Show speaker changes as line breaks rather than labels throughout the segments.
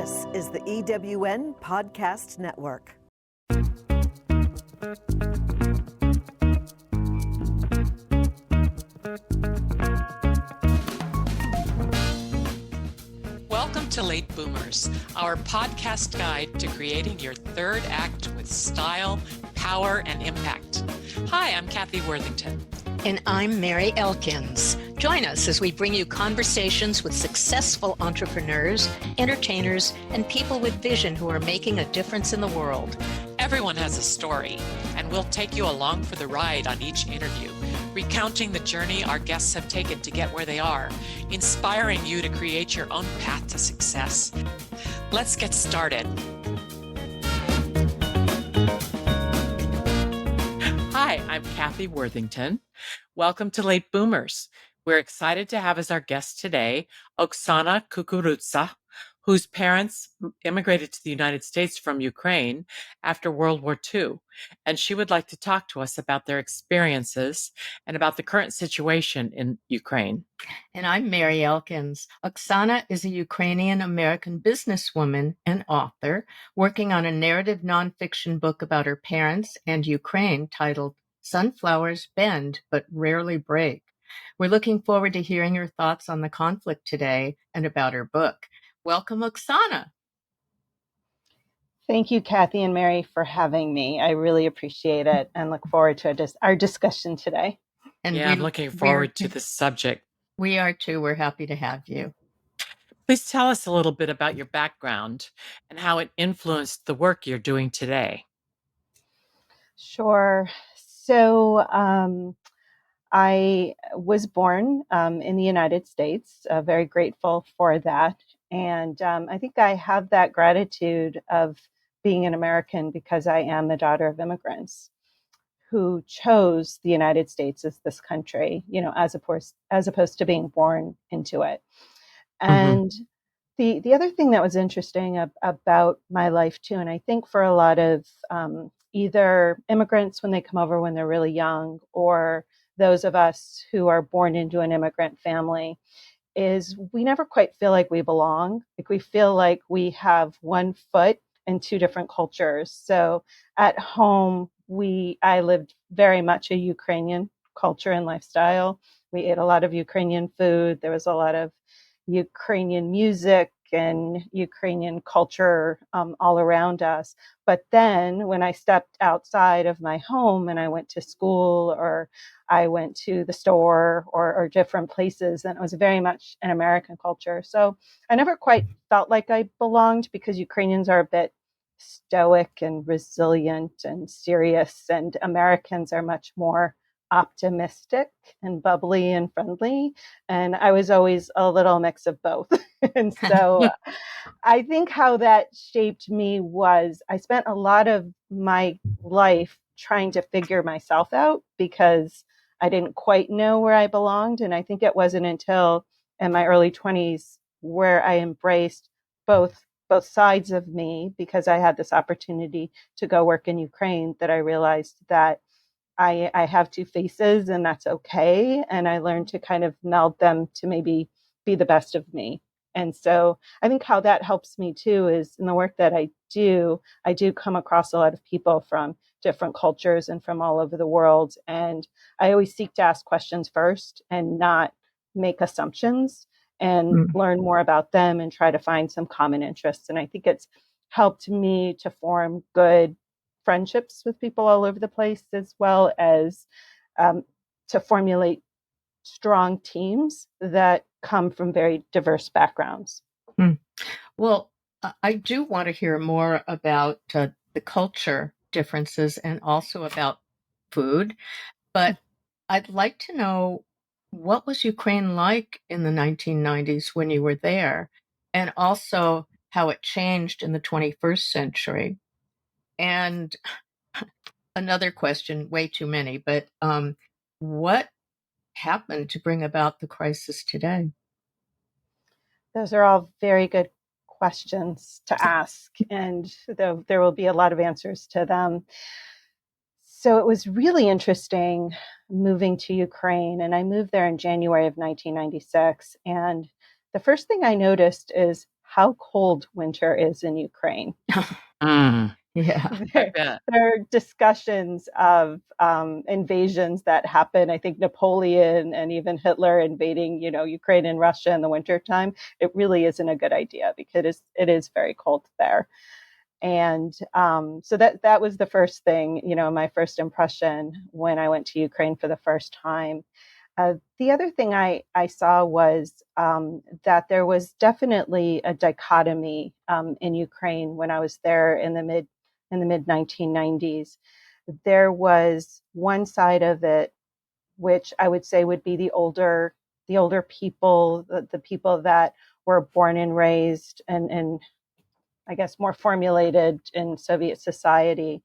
This is the EWN Podcast Network.
Welcome to Late Boomers, our podcast guide to creating your third act with style, power, and impact. Hi, I'm Kathy Worthington.
And I'm Mary Elkins. Join us as we bring you conversations with successful entrepreneurs, entertainers, and people with vision who are making a difference in the world.
Everyone has a story, and we'll take you along for the ride on each interview, recounting the journey our guests have taken to get where they are, inspiring you to create your own path to success. Let's get started. Hi, I'm Kathy Worthington. Welcome to Late Boomers. We're excited to have as our guest today, Oksana Kukurudza, whose parents immigrated to the United States from Ukraine after World War II. And she would like to talk to us about their experiences and about the current situation in Ukraine.
And I'm Mary Elkins. Oksana is a Ukrainian-American businesswoman and author working on a narrative nonfiction book about her parents and Ukraine titled Sunflowers Bend But Rarely Break. We're looking forward to hearing your thoughts on the conflict today and about her book. Welcome, Oksana.
Thank you, Kathy and Mary, for having me. I really appreciate it and look forward to our discussion today.
And
I'm looking forward to this subject.
We are too. We're happy to have you.
Please tell us a little bit about your background and how it influenced the work you're doing today.
Sure. So I was born in the United States, very grateful for that. And I think I have that gratitude of being an American because I am the daughter of immigrants who chose the United States as this country, as opposed to being born into it. And the other thing that was interesting about my life too, and I think for a lot of either immigrants when they come over when they're really young, or those of us who are born into an immigrant family, is we never quite feel like we belong. Like we feel like we have one foot in two different cultures. So at home, I lived very much a Ukrainian culture and lifestyle. We ate a lot of Ukrainian food. There was a lot of Ukrainian music and Ukrainian culture all around us. But then when I stepped outside of my home and I went to school or I went to the store or different places, then it was very much an American culture. So I never quite felt like I belonged because Ukrainians are a bit stoic and resilient and serious, and Americans are much more optimistic and bubbly and friendly. And I was always a little mix of both. And so I think how that shaped me was I spent a lot of my life trying to figure myself out because I didn't quite know where I belonged. And I think it wasn't until in my early 20s where I embraced both sides of me, because I had this opportunity to go work in Ukraine, that I realized that I have two faces and that's okay. And I learned to kind of meld them to maybe be the best of me. And so I think how that helps me too is in the work that I do come across a lot of people from different cultures and from all over the world. And I always seek to ask questions first and not make assumptions and learn more about them and try to find some common interests. And I think it's helped me to form good friendships with people all over the place, as well as to formulate strong teams that come from very diverse backgrounds.
Well, I do want to hear more about the culture differences and also about food, but I'd like to know, what was Ukraine like in the 1990s when you were there, and also how it changed in the 21st century? And another question, way too many, but what happened to bring about the crisis today?
Those are all very good questions to ask, and there will be a lot of answers to them. So it was really interesting moving to Ukraine, and I moved there in January of 1996. And the first thing I noticed is how cold winter is in Ukraine.
Yeah.
I bet.
There are discussions of invasions that happen. I think Napoleon and even Hitler invading, Ukraine and Russia in the wintertime. It really isn't a good idea because it is very cold there. And so that was the first thing, my first impression when I went to Ukraine for the first time. The other thing I saw was that there was definitely a dichotomy in Ukraine when I was there in the mid 1990s. There was one side of it, which I would say would be the older people, the people that were born and raised and I guess more formulated in Soviet society,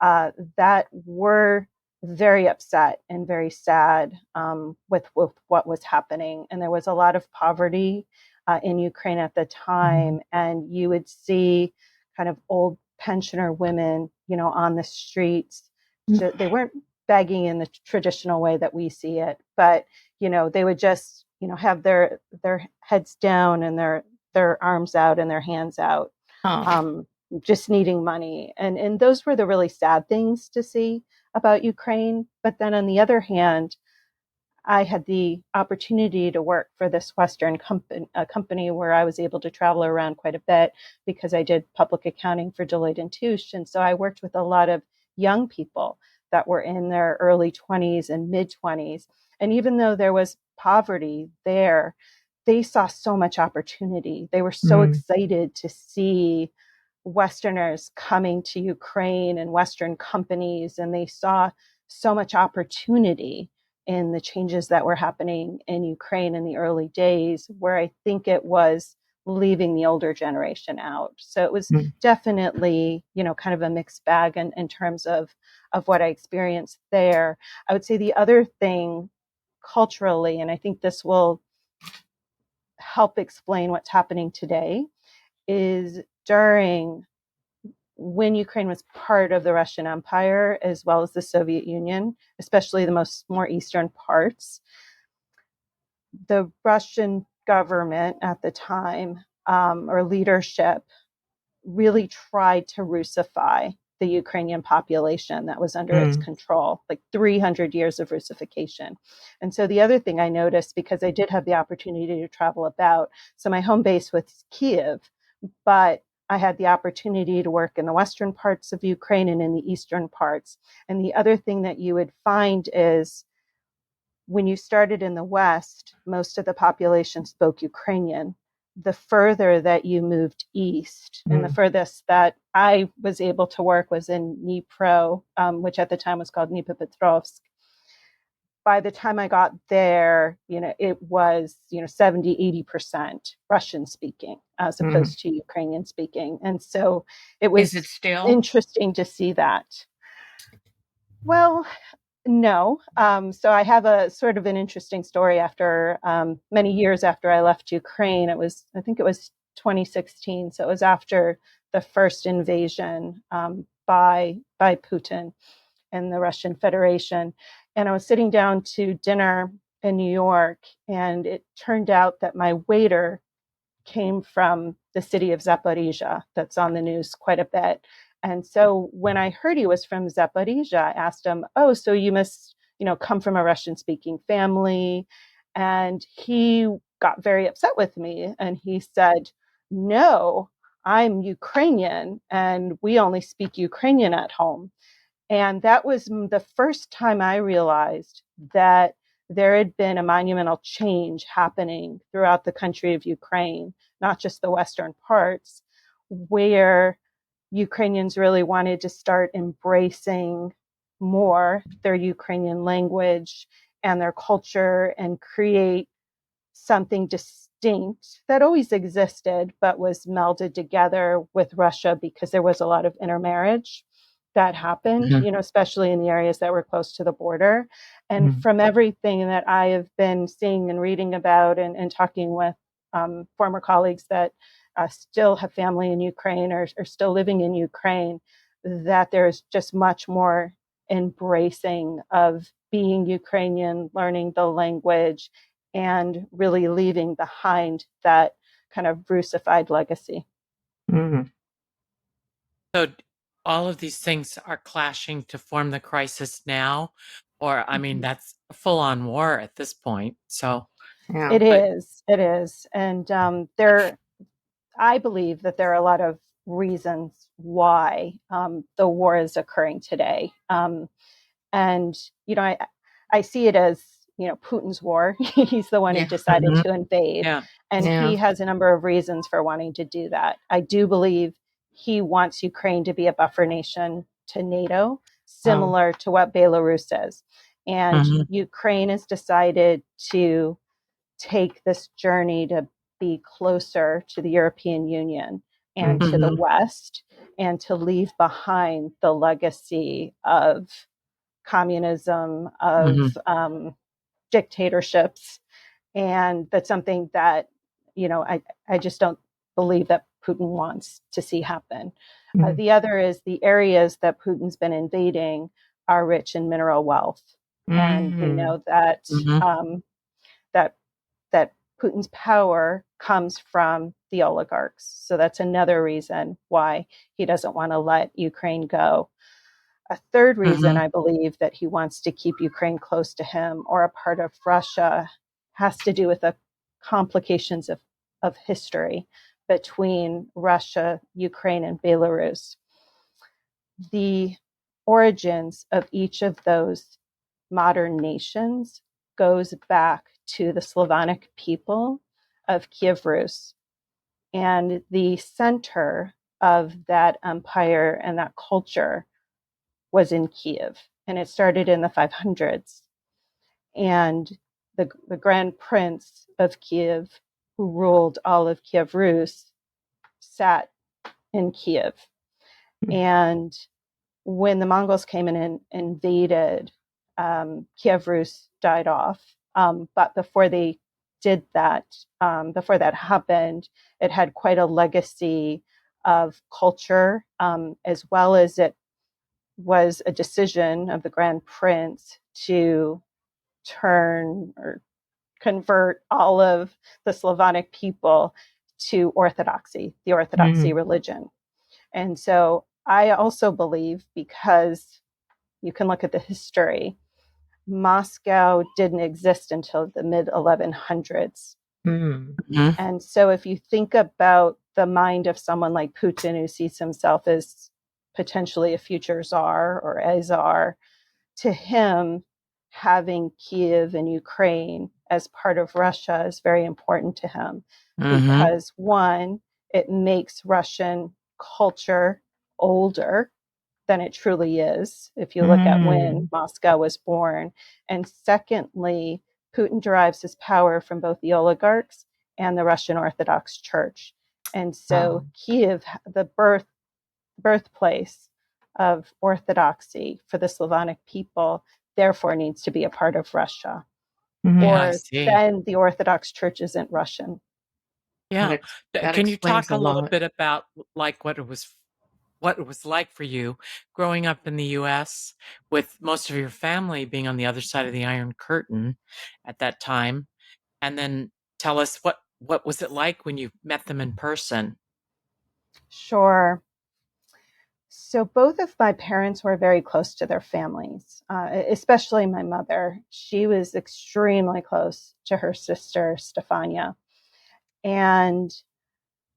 that were very upset and very sad with what was happening. And there was a lot of poverty in Ukraine at the time. And you would see kind of old pensioner women, on the streets. They weren't begging in the traditional way that we see it, but, they would just, have their heads down and their arms out and their hands out.
Oh.
Just needing money. And those were the really sad things to see about Ukraine. But then on the other hand, I had the opportunity to work for this Western company where I was able to travel around quite a bit because I did public accounting for Deloitte and Touche. And so I worked with a lot of young people that were in their early 20s and mid 20s. And even though there was poverty there, they saw so much opportunity. They were so excited to see Westerners coming to Ukraine and Western companies, and they saw so much opportunity in the changes that were happening in Ukraine in the early days, where I think it was leaving the older generation out. So it was definitely, kind of a mixed bag in terms of what I experienced there. I would say the other thing culturally, and I think this will help explain what's happening today, is when Ukraine was part of the Russian Empire, as well as the Soviet Union, especially the more eastern parts, the Russian government at the time, or leadership, really tried to Russify the Ukrainian population that was under its control, like 300 years of Russification. And so the other thing I noticed, because I did have the opportunity to travel about, so my home base was Kiev, but I had the opportunity to work in the western parts of Ukraine and in the eastern parts. And the other thing that you would find is when you started in the West, most of the population spoke Ukrainian. The further that you moved east, and the furthest that I was able to work was in Dnipro, which at the time was called Dnipropetrovsk. By the time I got there, it was, 70, 80% Russian speaking as opposed to Ukrainian speaking. And so it was
Is it still?
interesting to see that. Well, no. So I have a sort of an interesting story after many years after I left Ukraine. I think it was 2016. So it was after the first invasion by Putin and the Russian Federation. And I was sitting down to dinner in New York, and it turned out that my waiter came from the city of Zaporizhia, that's on the news quite a bit. And so when I heard he was from Zaporizhia, I asked him, "Oh, so you must, come from a Russian-speaking family?" And he got very upset with me, and he said, "No, I'm Ukrainian, and we only speak Ukrainian at home." And that was the first time I realized that there had been a monumental change happening throughout the country of Ukraine, not just the western parts, where Ukrainians really wanted to start embracing more their Ukrainian language and their culture and create something distinct that always existed, but was melded together with Russia because there was a lot of intermarriage that happened, especially in the areas that were close to the border. And from everything that I have been seeing and reading about and talking with former colleagues that still have family in Ukraine or still living in Ukraine, that there's just much more embracing of being Ukrainian, learning the language, and really leaving behind that kind of Russified legacy.
Mm.
So all of these things are clashing to form the crisis now, or I mean, that's full on war at this point. So
Yeah.
It is. And I believe that there are a lot of reasons why the war is occurring today. And, I see it as, Putin's war. He's the one who
Yeah.
decided
Mhm.
to invade.
Yeah.
And
Yeah.
he has a number of reasons for wanting to do that. I do believe he wants Ukraine to be a buffer nation to NATO, similar to what Belarus is. And
Mhm.
Ukraine has decided to take this journey to be closer to the European Union and to the
Mhm.
West, and to leave behind the legacy of communism, of
Mhm.
dictatorships. And that's something that, I just don't believe that Putin wants to see happen.
Mhm.
The other is the areas that Putin's been invading are rich in mineral wealth. And we
Mhm.
know that
Mhm.
that that Putin's power comes from the oligarchs. So that's another reason why he doesn't want to let Ukraine go. A third reason
Mhm.
I believe that he wants to keep Ukraine close to him or a part of Russia has to do with the complications of history between Russia, Ukraine, and Belarus. The origins of each of those modern nations goes back to the Slavonic people of Kiev Rus. And the center of that empire and that culture was in Kiev. And it started in the 500s. And the Grand Prince of Kiev, who ruled all of Kiev Rus, sat in Kiev. And when the Mongols came in and invaded, Kiev Rus died off. But before they did that, before that happened, it had quite a legacy of culture, as well as it was a decision of the Grand Prince to turn or convert all of the Slavonic people to Orthodoxy, the Orthodoxy
Mhm.
religion. And so I also believe, because you can look at the history, Moscow didn't exist until the mid 1100s.
Mhm.
Mhm.
And so if you think about the mind of someone like Putin, who sees himself as potentially a future czar or a czar, to him, having Kiev and Ukraine as part of Russia is very important to him
Mhm.
because, one, it makes Russian culture older than it truly is, if you look at when
Mhm.
Moscow was born. And secondly, Putin derives his power from both the oligarchs and the Russian Orthodox Church. And so
Wow.
Kiev, the birthplace of Orthodoxy for the Slavonic people, therefore needs to be a part of Russia.
Yeah, I
Mhm.
Or
see.
then the Orthodox Church isn't Russian.
Yeah.
That
Can you
explains
talk
a
a little
lot.
bit about like what it was like for you growing up in the US with most of your family being on the other side of the Iron Curtain at that time? And then tell us what was it like when you met them in person?
Sure. So both of my parents were very close to their families, especially my mother. She was extremely close to her sister, Stefania. And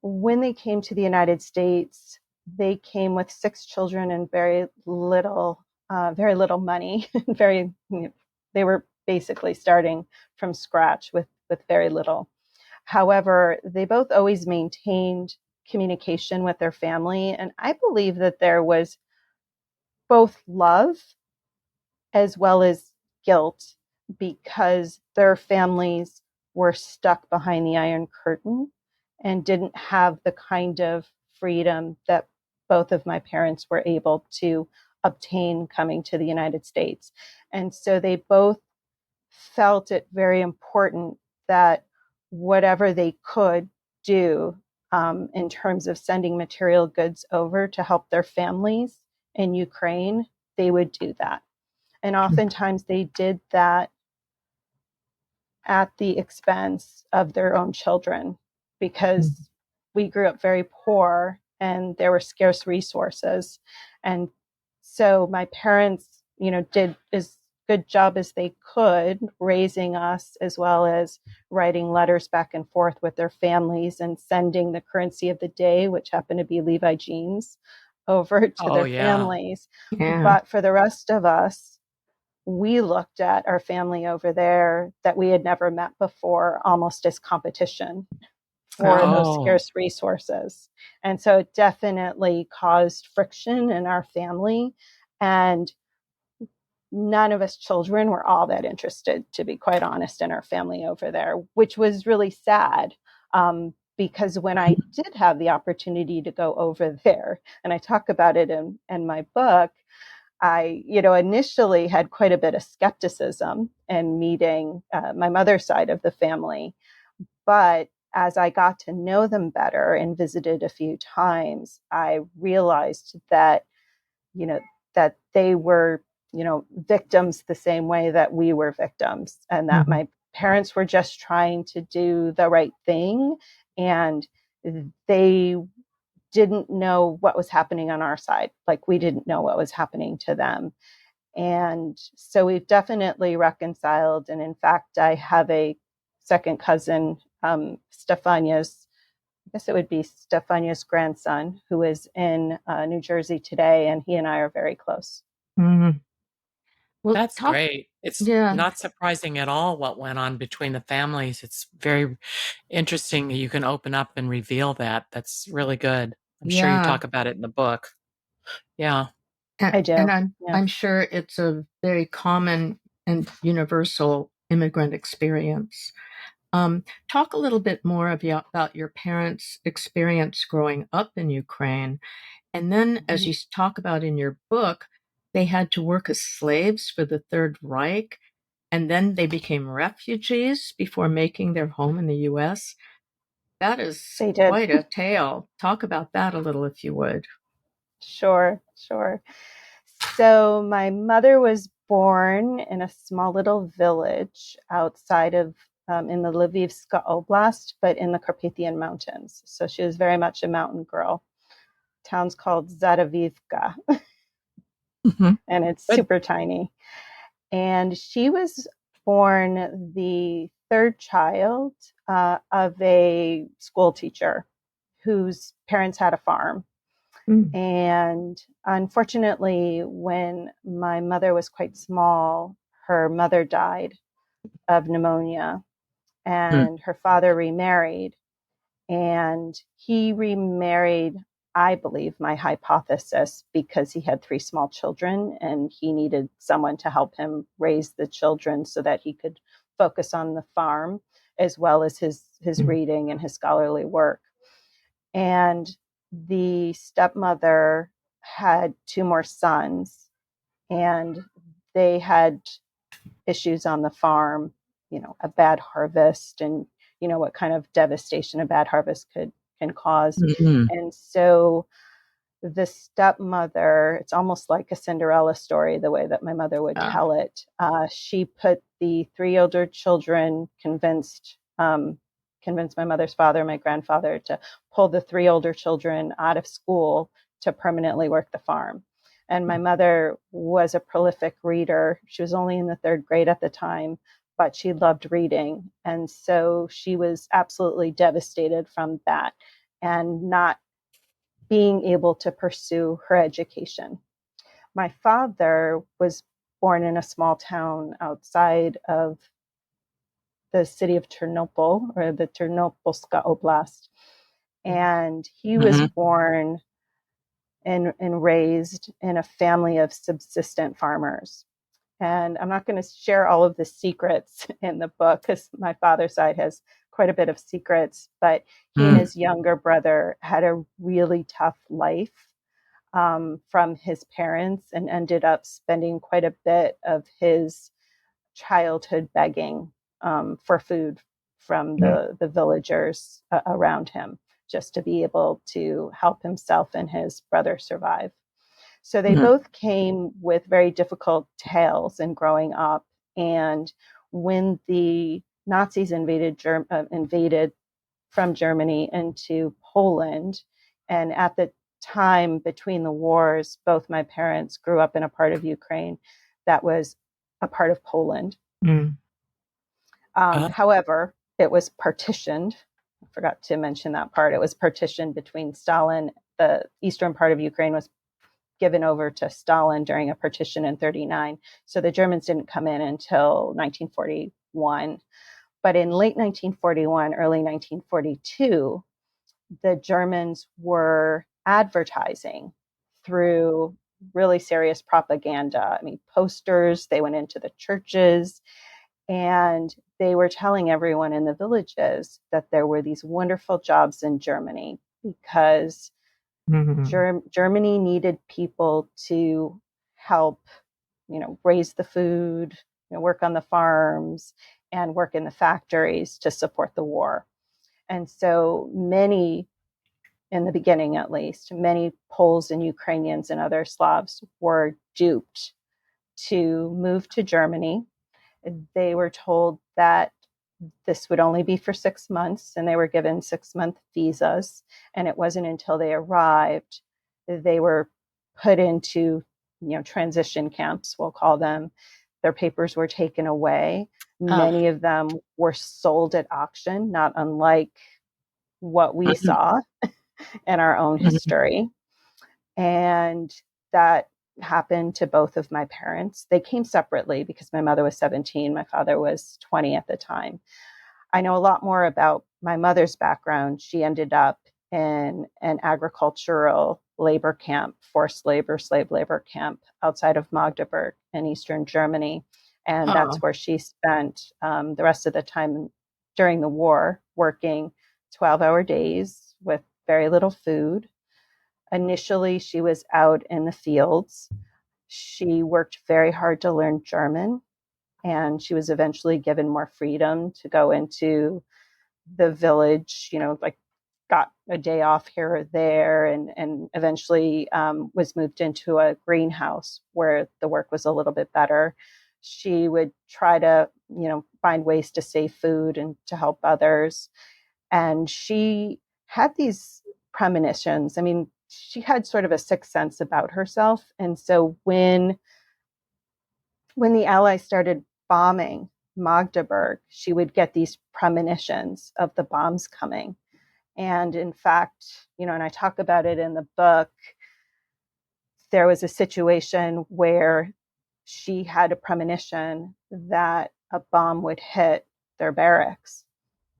when they came to the United States, they came with 6 children and very little money. They were basically starting from scratch with very little. However, they both always maintained communication with their family, and I believe that there was both love as well as guilt because their families were stuck behind the Iron Curtain and didn't have the kind of freedom that both of my parents were able to obtain coming to the United States. And so they both felt it very important that whatever they could do in terms of sending material goods over to help their families in Ukraine, they would do that. And oftentimes they did that at the expense of their own children. because we grew up very poor and there were scarce resources. And so my parents, did as good job as they could raising us, as well as writing letters back and forth with their families and sending the currency of the day, which happened to be Levi jeans, over to
Oh,
their
yeah.
families.
Yeah.
But for the rest of us, we looked at our family over there that we had never met before almost as competition for those
Oh,
scarce resources. And so it definitely caused friction in our family. And none of us children were all that interested, to be quite honest, in our family over there, which was really sad. Because when I did have the opportunity to go over there, and I talk about it in my book, I, initially had quite a bit of skepticism in meeting my mother's side of the family. But as I got to know them better and visited a few times, I realized that, you know, that they were, victims the same way that we were victims, and that my parents were just trying to do the right thing. And they didn't know what was happening on our side, like we didn't know what was happening to them. And so we've definitely reconciled. And in fact, I have a second cousin, Stefania's, I guess it would be Stefania's grandson, who is in New Jersey today, and he and I are very close.
Mhm. Well,
that's great. It's
yeah,
not surprising at all what went on between the families. It's very interesting that you can open up and reveal that. That's really good. I'm sure you
yeah.
talk about it in the book. Yeah.
And,
I do.
and I'm
Yeah.
I'm sure it's a very common and universal immigrant experience. Talk a little bit more about your parents' experience growing up in Ukraine. And then, as you talk about in your book, they had to work as slaves for the Third Reich, and then they became refugees before making their home in the U.S. That is
They did.
quite a tale. Talk about that a little, if you would.
Sure, sure. So my mother was born in a small little village outside of, in the Lvivska Oblast, but in the Carpathian Mountains. So she was very much a mountain girl. Town's called Zadavivka,
Mhm.
and it's
Good.
super tiny. And she was born the third child of a school teacher whose parents had a farm.
Mm.
And unfortunately, when my mother was quite small, her mother died of pneumonia,
Mm.
and her father remarried. And he remarried, I believe, my hypothesis, because he had three small children and he needed someone to help him raise the children so that he could focus on the farm as well as his reading and his scholarly work. And the stepmother had two more sons, and they had issues on the farm, a bad harvest, and what kind of devastation a bad harvest can cause.
Mhm.
And so the stepmother, it's almost like a Cinderella story, the way that my mother would
Ah.
tell it. She put the three older children, convinced my mother's father, my grandfather, to pull the three older children out of school to permanently work the farm. And my mother was a prolific reader. She was only in the third grade at the time, but she loved reading. And so she was absolutely devastated from that and not being able to pursue her education. My father was born in a small town outside of the city of Ternopil, or the Ternopolska Oblast. And he was
Mhm.
born and raised in a family of subsistent farmers. And I'm not going to share all of the secrets in the book because my father's side has quite a bit of secrets, but he and
Mm.
his younger brother had a really tough life from his parents, and ended up spending quite a bit of his childhood begging for food from the villagers around him, just to be able to help himself and his brother survive. So they
Mm.
both came with very difficult tales in growing up. And when the Nazis invaded from Germany into Poland. And at the time between the wars, both my parents grew up in a part of Ukraine that was a part of Poland.
Mm.
However, it was partitioned. I forgot to mention that part. It was partitioned between Stalin. The eastern part of Ukraine was given over to Stalin during a partition in 1939. So the Germans didn't come in until 1941. But in late 1941, early 1942, the Germans were advertising through really serious propaganda. I mean, posters, they went into the churches, and they were telling everyone in the villages that there were these wonderful jobs in Germany because Germany needed people to help, raise the food, work on the farms, and work in the factories to support the war. And so many, in the beginning at least, many Poles and Ukrainians and other Slavs were duped to move to Germany. They were told that this would only be for 6 months, and they were given 6-month visas. And it wasn't until they arrived they were put into, transition camps, we'll call them. Their papers were taken away. Many of them were sold at auction, not unlike what we saw in our own history. And that happened to both of my parents. They came separately because my mother was 17, my father was 20 at the time. I know a lot more about my mother's background. She ended up in an agricultural labor camp, forced labor, slave labor camp outside of Magdeburg in Eastern Germany. And that's where she spent the rest of the time during the war, working 12-hour days with very little food. Initially, she was out in the fields. She worked very hard to learn German, and she was eventually given more freedom to go into the village, like got a day off here or there, and eventually was moved into a greenhouse where the work was a little bit better. She would try to, find ways to save food and to help others. And she had these premonitions. I mean, she had sort of a sixth sense about herself. And so when the Allies started bombing Magdeburg, she would get these premonitions of the bombs coming. And in fact, and I talk about it in the book, there was a situation where she had a premonition that a bomb would hit their barracks.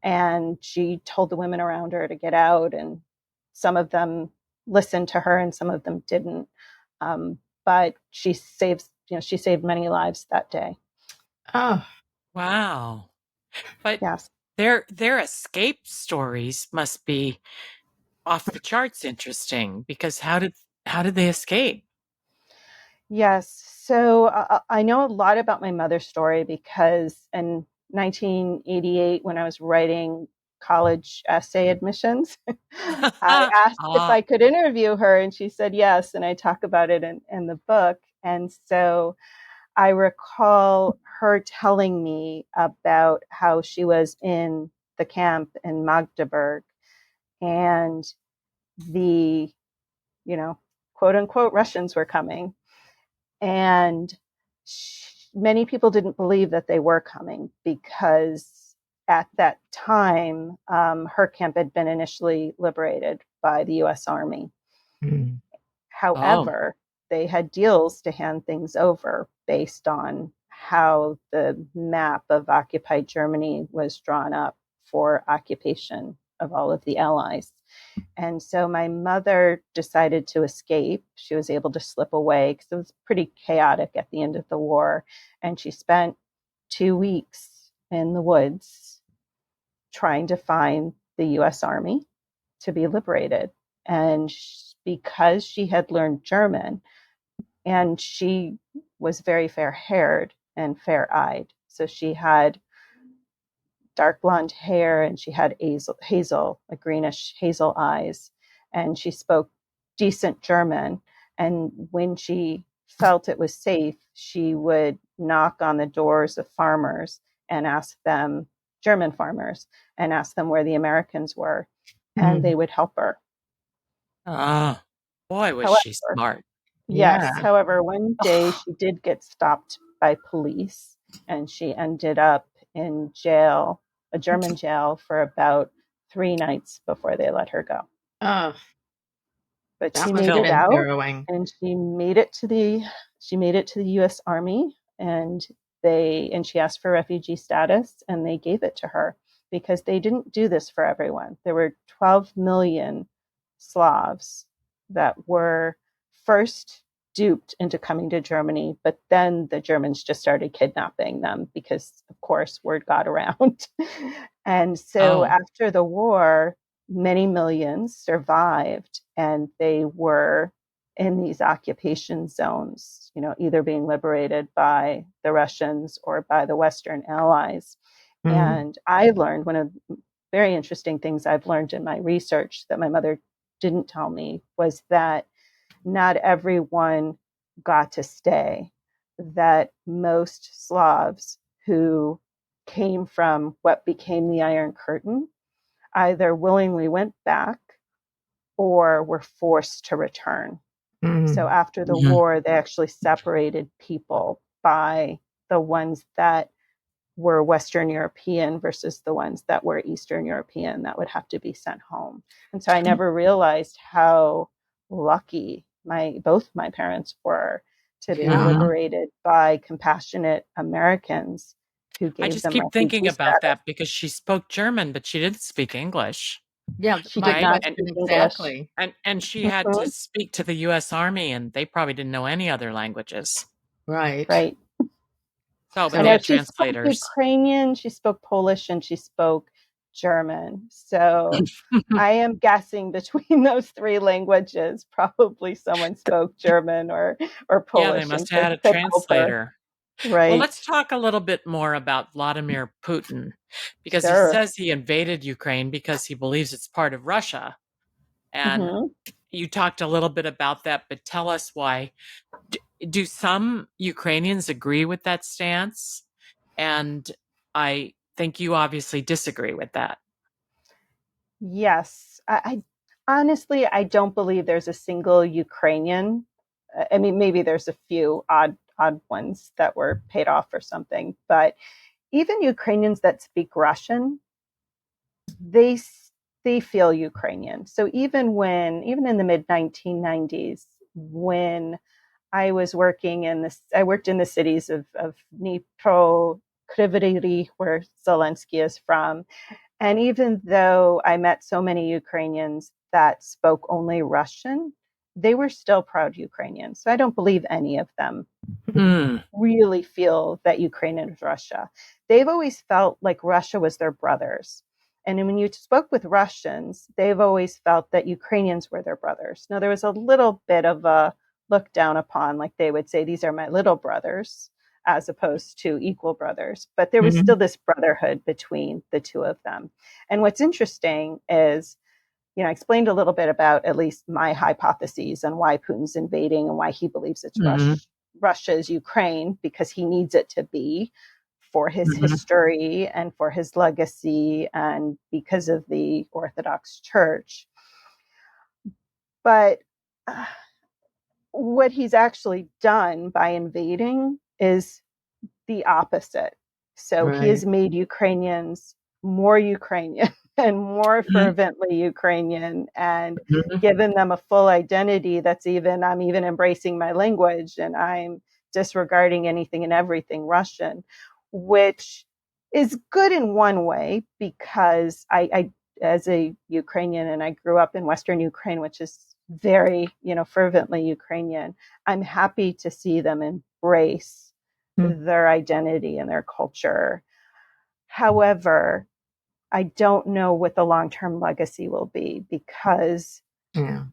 And she told the women around her to get out, and some of them listened to her and some of them didn't. But she saved many lives that day.
Oh,
wow. But
yes.
their escape stories must be off the charts interesting, because how did they escape?
Yes. So I know a lot about my mother's story because in 1988, when I was writing college essay admissions, I asked if I could interview her, and she said yes. And I talk about it in the book. And so I recall her telling me about how she was in the camp in Magdeburg, and the, quote unquote Russians were coming. And many people didn't believe that they were coming because at that time, her camp had been initially liberated by the U.S. Army.
Mm.
However, they had deals to hand things over based on how the map of occupied Germany was drawn up for occupation of all of the Allies. And so my mother decided to escape. She was able to slip away because it was pretty chaotic at the end of the war. And she spent 2 weeks in the woods trying to find the U.S. Army to be liberated. And because she had learned German, and she was very fair-haired and fair-eyed, so she had dark blonde hair and she had hazel, like greenish hazel eyes, and she spoke decent German. And when she felt it was safe, she would knock on the doors of farmers and ask them German farmers and ask them where the Americans were, and they would help her.
Ah, boy, was she
However,
smart.
Yeah.
yes, however, one day she did get stopped by police and she ended up in jail, a German jail, for about 3 nights before they let her go.
Oh,
But
that
she
must
made
have
it
been
out,
harrowing.
and she made it to the US Army, and she asked for refugee status, and they gave it to her because they didn't do this for everyone. There were 12 million Slavs that were first duped into coming to Germany, but then the Germans just started kidnapping them because, of course, word got around. And so
Oh,
after the war, many millions survived, and they were in these occupation zones, either being liberated by the Russians or by the Western allies. And I learned one of the very interesting things I've learned in my research that my mother didn't tell me was that not everyone got to stay, that most Slavs who came from what became the Iron Curtain either willingly went back or were forced to return. So after the
mhm.
war, they actually separated people by the ones that were Western European versus the ones that were Eastern European that would have to be sent home. And so I never realized how lucky both my parents were to be
Yeah.
Mhm.
liberated by compassionate Americans who
I
gave
just
them
keep thinking
refugee
about
status.
that because she spoke German, but she didn't speak English,
Yeah,
She did
my
right?
not
And
question
speak English.
exactly.
and she had to
Mhm.
speak to the U.S. Army, and they probably didn't know any other languages.
Right.
Right.
So, but
I
they
So,
know
had
she spoke
translators.
Ukrainian, she spoke Polish, and she spoke German. So I am guessing between those three languages, probably someone spoke German or
Yeah, they
Polish and
must have had a
could help her.
translator. Well,
Right.
let's talk a little bit more about Vladimir Putin because he
Sure.
says he invaded Ukraine because he believes it's part of Russia. And
Hmm.
you talked a little bit about that, but tell us why. Do some Ukrainians agree with that stance? And I think you obviously disagree with that.
Yes. Honestly, I don't believe there's a single Ukrainian. I mean, maybe there's a few odd ones that were paid off or something, but even Ukrainians that speak Russian, they they feel Ukrainian. So even in the mid 1990s, when I worked in the cities of Dnipro, Kryvyi, where Zelensky is from, and even though I met so many Ukrainians that spoke only Russian, they were still proud Ukrainians. So I don't believe any of them
Mm,
really feel that Ukraine is Russia. They've always felt like Russia was their brothers. And when you spoke with Russians, they've always felt that Ukrainians were their brothers. Now, there was a little bit of a look down upon, like they would say, these are my little brothers, as opposed to equal brothers. But there was
mhm,
still this brotherhood between the two of them. And what's interesting is, I explained a little bit about at least my hypotheses on why Putin's invading and why he believes it's
mhm,
Russia's Ukraine, because he needs it to be for his
mhm,
history and for his legacy and because of the Orthodox Church. But what he's actually done by invading is the opposite. So he has
right.
made Ukrainians more Ukrainian and more
mhm,
fervently Ukrainian and
mhm,
given them a full identity I'm even embracing my language and I'm disregarding anything and everything Russian, which is good in one way because I as a Ukrainian and I grew up in Western Ukraine, which is very, fervently Ukrainian, I'm happy to see them embrace
Mm.
their identity and their culture. However, I don't know what the long term legacy will be because,
Yeah.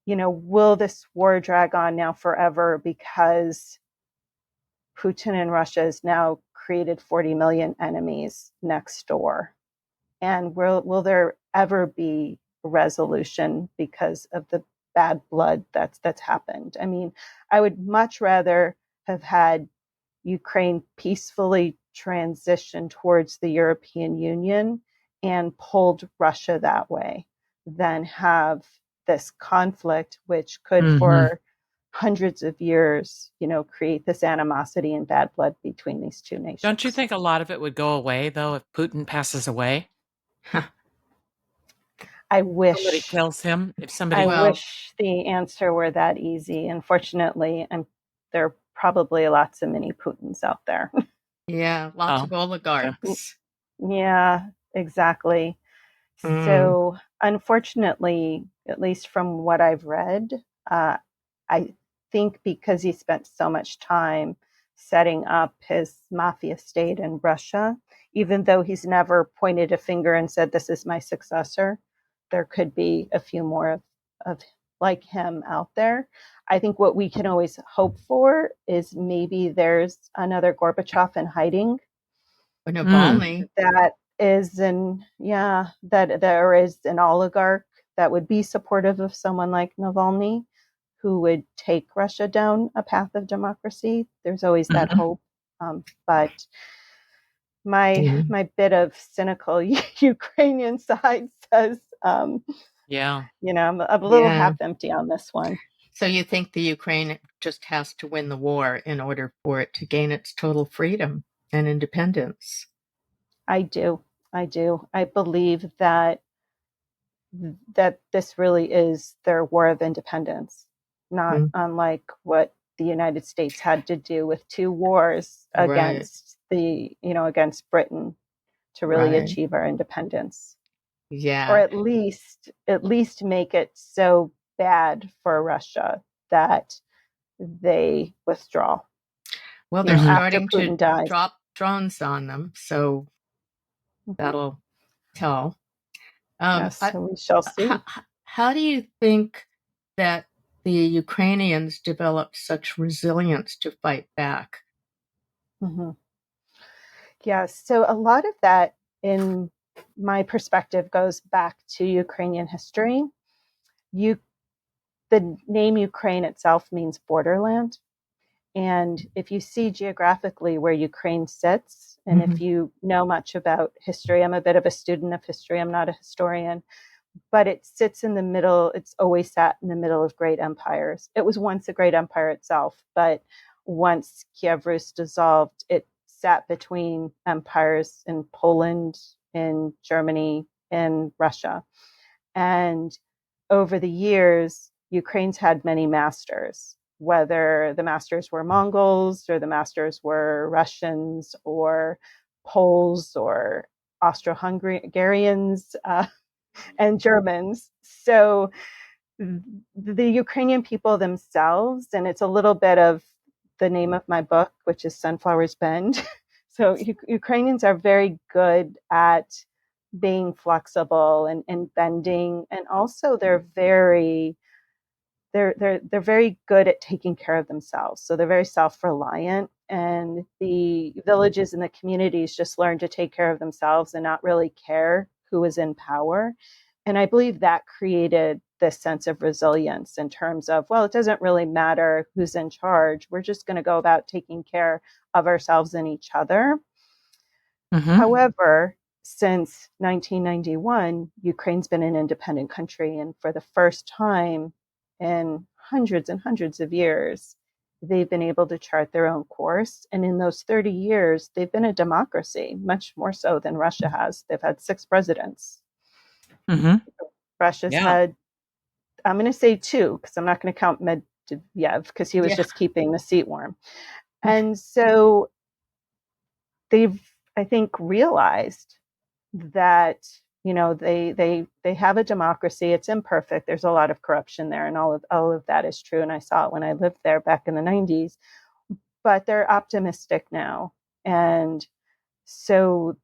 will this war drag on now forever because Putin and Russia has now created 40 million enemies next door? And will there ever be a resolution because of the bad blood that's happened? I mean, I would much rather have had Ukraine peacefully transition towards the European Union and pulled Russia that way than have this conflict, which could, for hundreds of years, create this animosity and bad blood between these two nations.
Don't you think a lot of it would go away, though, if Putin passes away?
I wish
somebody kills him. If somebody,
I wish the answer were that easy. Unfortunately, there are probably lots of mini Putins out there.
Yeah, lots of oligarchs.
Yeah, exactly. So, unfortunately, at least from what I've read, I think because he spent so much time setting up his mafia state in Russia, even though he's never pointed a finger and said, "This is my successor," there could be a few more of like him out there. I think what we can always hope for is maybe there's another Gorbachev in hiding.
Navalny.
That there is an oligarch that would be supportive of someone like Navalny, who would take Russia down a path of democracy. There's always that hope. But my bit of cynical Ukrainian side says, I'm a little half empty on this one.
So you think the Ukraine just has to win the war in order for it to gain its total freedom and independence?
I do. I believe that this really is their war of independence, not unlike what the United States had to do with 2 wars against against Britain to really achieve our independence.
Yeah.
Or at least make it so bad for Russia that they withdraw.
Well, they're starting to drop drones on them, so that'll tell.
Yes, we shall see.
How do you think that the Ukrainians developed such resilience to fight back?
Yeah, so a lot of that, in my perspective, goes back to Ukrainian history. The name Ukraine itself means borderland. And if you see geographically where Ukraine sits, and if you know much about history, I'm a bit of a student of history, I'm not a historian, but it sits in the middle. It's always sat in the middle of great empires. It was once a great empire itself, but once Kiev Rus dissolved, it sat between empires in Poland, in Germany, in Russia. And over the years, Ukraine's had many masters, whether the masters were Mongols or the masters were Russians or Poles or Austro-Hungarians and Germans. So the Ukrainian people themselves, and it's a little bit of the name of my book, which is Sunflowers Bend. So Ukrainians are very good at being flexible and bending, and also they're very good at taking care of themselves. So they're very self-reliant, and the villages and the communities just learn to take care of themselves and not really care who is in power. And I believe that created this sense of resilience in terms of, well, it doesn't really matter who's in charge. We're just going to go about taking care of ourselves and each other. However, since 1991, Ukraine's been an independent country. And for the first time in hundreds and hundreds of years, they've been able to chart their own course. And in those 30 years, they've been a democracy, much more so than Russia has. They've had 6 presidents. Russia's had, I'm going to say 2, because I'm not going to count Medvedev, because he was just keeping the seat warm. And so they've, I think, realized that, they have a democracy. It's imperfect. There's a lot of corruption there, and all of that is true. And I saw it when I lived there back in the 90s. But they're optimistic now. And so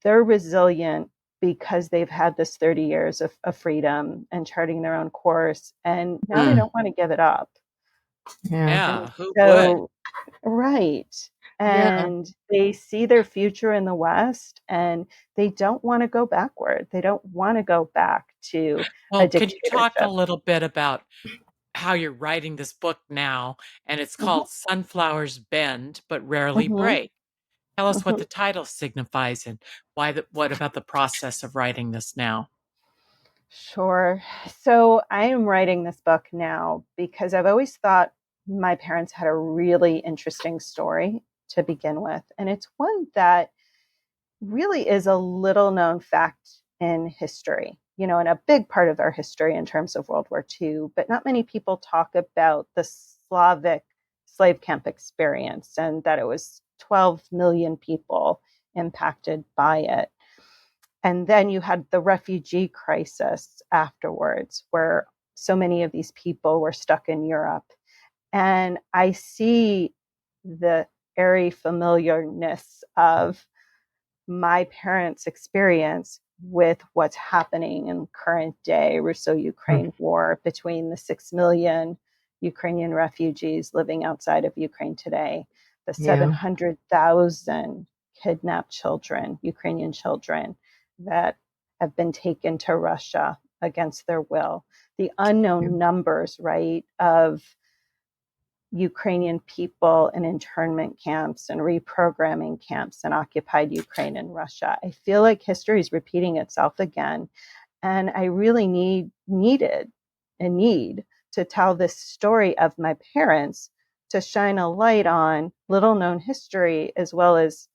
they're resilient because they've had this 30 years of freedom and charting their own course. And now they don't want to give it up.
Yeah, who would?
Right. And they see their future in the West, and they don't want to go backward. They don't want to go back to a dictatorship.
Could you talk a little bit about how you're writing this book now? And it's called Sunflowers Bend, but Rarely Break. Tell us what the title signifies and what about the process of writing this now?
Sure. So I am writing this book now because I've always thought my parents had a really interesting story to begin with. And it's one that really is a little known fact in history, and a big part of our history in terms of World War II. But not many people talk about the Slavic slave camp experience and that it was 12 million people impacted by it. And then you had the refugee crisis afterwards, where so many of these people were stuck in Europe. And I see the airy familiarness of my parents' experience with what's happening in current day Russo-Ukraine war, between the 6 million Ukrainian refugees living outside of Ukraine today, the 700,000 kidnapped children, Ukrainian children, that have been taken to Russia against their will, the unknown numbers, right, of Ukrainian people in internment camps and reprogramming camps in occupied Ukraine and Russia. I feel like history is repeating itself again. And I really need to tell this story of my parents, to shine a light on little known history, as well as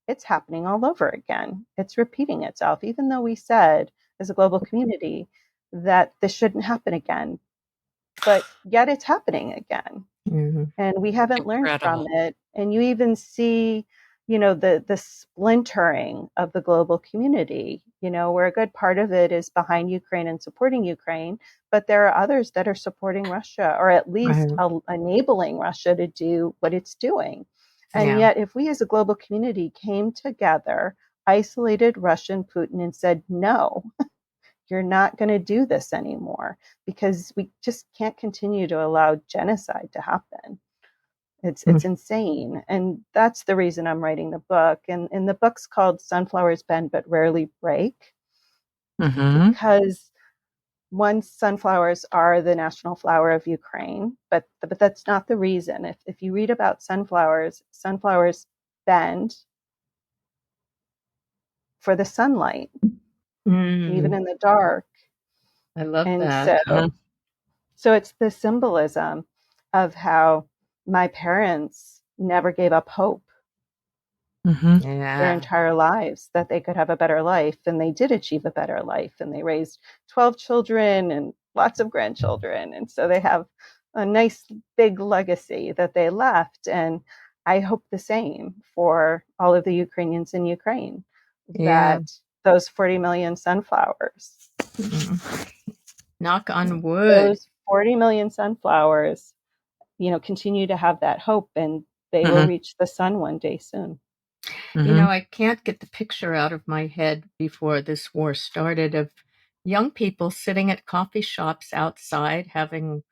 it's happening all over again. It's repeating itself, even though we said as a global community that this shouldn't happen again. But yet it's happening again. And we haven't learned from
Incredible.
it. And you even see, the splintering of the global community, where a good part of it is behind Ukraine and supporting Ukraine, but there are others that are supporting Russia, or at least enabling Russia to do what it's doing. And yet, if we as a global community came together, isolated Russia and Putin, and said, no, you're not going to do this anymore, because we just can't continue to allow genocide to happen. It's insane. And that's the reason I'm writing the book. And the book's called Sunflowers Bend But Rarely Break, because one, sunflowers are the national flower of Ukraine, but that's not the reason. If you read about sunflowers, sunflowers bend for the sunlight, even in the dark.
I love
And
that.
so it's the symbolism of how my parents never gave up hope their entire lives, that they could have a better life. And they did achieve a better life. And they raised 12 children and lots of grandchildren. And so they have a nice big legacy that they left. And I hope the same for all of the Ukrainians in Ukraine, that those 40 million sunflowers,
knock on wood,
those 40 million sunflowers, continue to have that hope, and they will reach the sun one day soon.
I can't get the picture out of my head before this war started of young people sitting at coffee shops outside having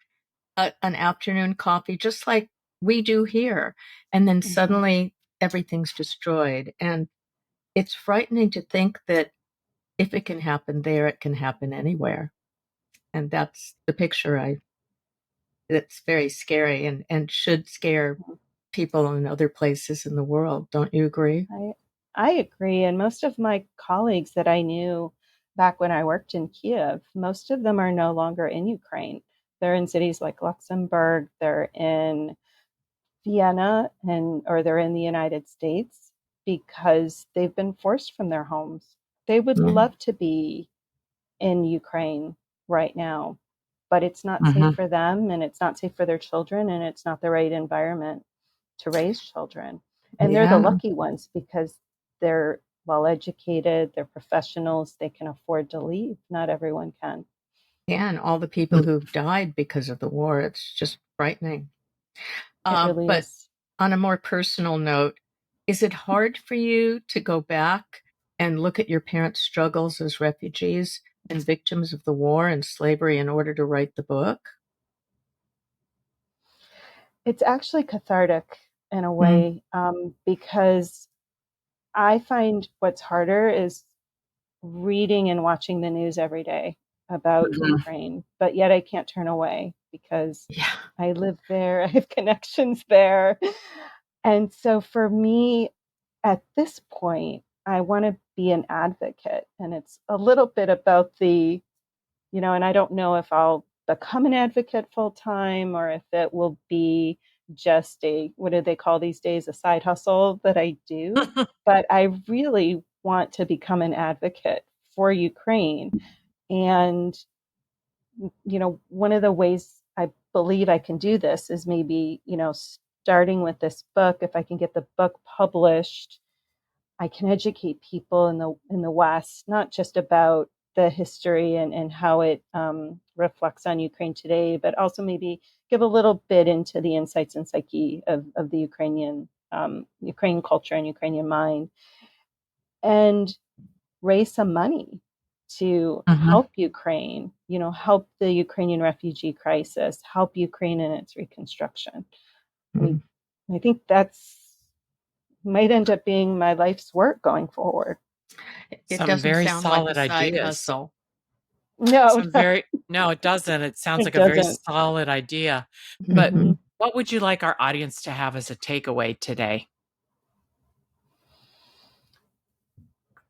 an afternoon coffee, just like we do here. And then suddenly everything's destroyed. And it's frightening to think that if it can happen there, it can happen anywhere. And that's the picture that's very scary and should scare people in other places in the world. Don't you agree?
I agree. And most of my colleagues that I knew back when I worked in Kiev, most of them are no longer in Ukraine. They're in cities like Luxembourg, they're in Vienna, or they're in the United States, because they've been forced from their homes. They would love to be in Ukraine right now, but it's not safe for them, and it's not safe for their children, and it's not the right environment to raise children. And they're the lucky ones, because they're well educated, they're professionals, they can afford to leave. Not everyone can.
Yeah, and all the people who've died because of the war, it's just frightening.
It really
but
is.
on a more personal note, is it hard for you to go back and look at your parents' struggles as refugees and victims of the war and slavery in order to write the book?
It's actually cathartic in a way, because I find what's harder is reading and watching the news every day about Ukraine, but yet I can't turn away, because I live there, I have connections there. And so for me, at this point, I want to be an advocate. And it's a little bit about the, and I don't know if I'll become an advocate full time or if it will be just what do they call these days, a side hustle that I do. But I really want to become an advocate for Ukraine. And, one of the ways I believe I can do this is maybe, starting with this book. If I can get the book published, I can educate people in the West, not just about the history and how it reflects on Ukraine today, but also maybe give a little bit into the insights and psyche of the Ukrainian culture and Ukrainian mind, and raise some money to help Ukraine, help the Ukrainian refugee crisis, help Ukraine in its reconstruction. I think that's might end up being my life's work going forward.
It
Some
doesn't
very
sound
solid
like a side
ideas.
hustle.
No,
No, it doesn't. It sounds like a very
doesn't.
solid idea. But
Mm-hmm.
what would you like our audience to have as a takeaway today?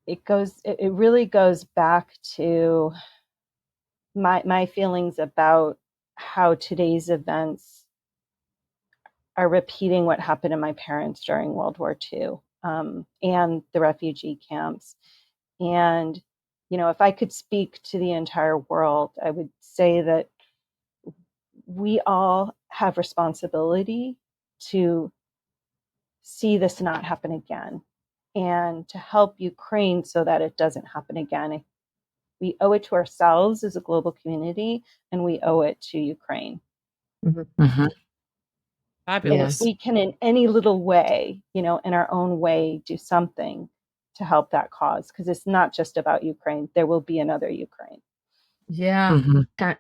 It really goes back to my feelings about how today's events are repeating what happened to my parents during World War II, and the refugee camps. And, if I could speak to the entire world, I would say that we all have responsibility to see this not happen again and to help Ukraine so that it doesn't happen again. We owe it to ourselves as a global community, and we owe it to Ukraine.
Fabulous.
If we can, in any little way, in our own way, do something to help that cause, because it's not just about Ukraine. There will be another Ukraine.
Yeah,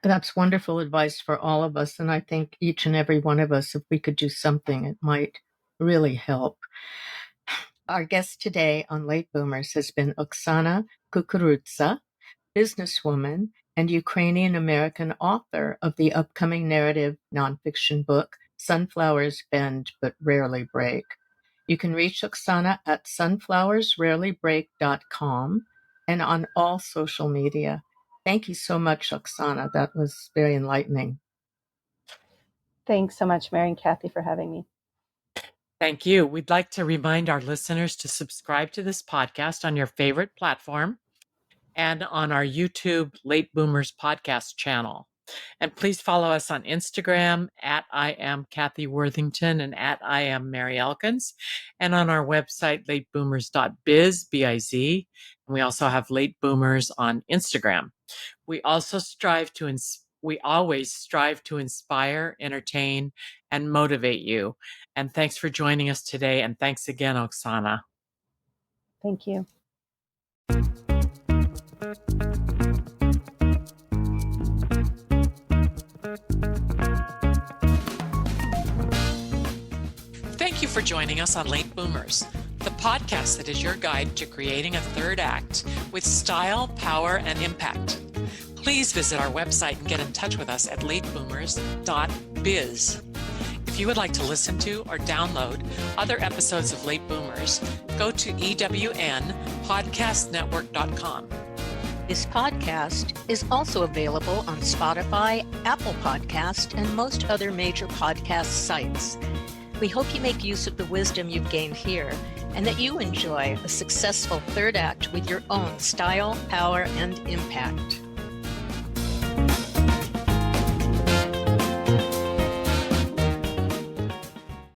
that's wonderful advice for all of us. And I think each and every one of us, if we could do something, it might really help. Our guest today on Late Boomers has been Oksana Kukurudza, businesswoman and Ukrainian-American author of the upcoming narrative nonfiction book, Sunflowers Bend But Rarely Break. You can reach Oksana at sunflowersrarelybreak.com and on all social media. Thank you so much, Oksana. That was very enlightening.
Thanks so much, Mary and Kathy, for having me.
Thank you. We'd like to remind our listeners to subscribe to this podcast on your favorite platform and on our YouTube Late Boomers podcast channel. And please follow us on Instagram at I am Kathy Worthington and at I am Mary Elkins, and on our website, lateboomers.biz, B-I-Z. And we also have Late Boomers on Instagram. We also we always strive to inspire, entertain, and motivate you. And thanks for joining us today. And thanks again, Oksana.
Thank you.
Thank you for joining us on Late Boomers, the podcast that is your guide to creating a third act with style, power, and impact. Please visit our website and get in touch with us at lateboomers.biz. If you would like to listen to or download other episodes of Late Boomers, go to ewnpodcastnetwork.com.
This podcast is also available on Spotify, Apple Podcast, and most other major podcast sites. We hope you make use of the wisdom you've gained here and that you enjoy a successful third act with your own style, power, and impact.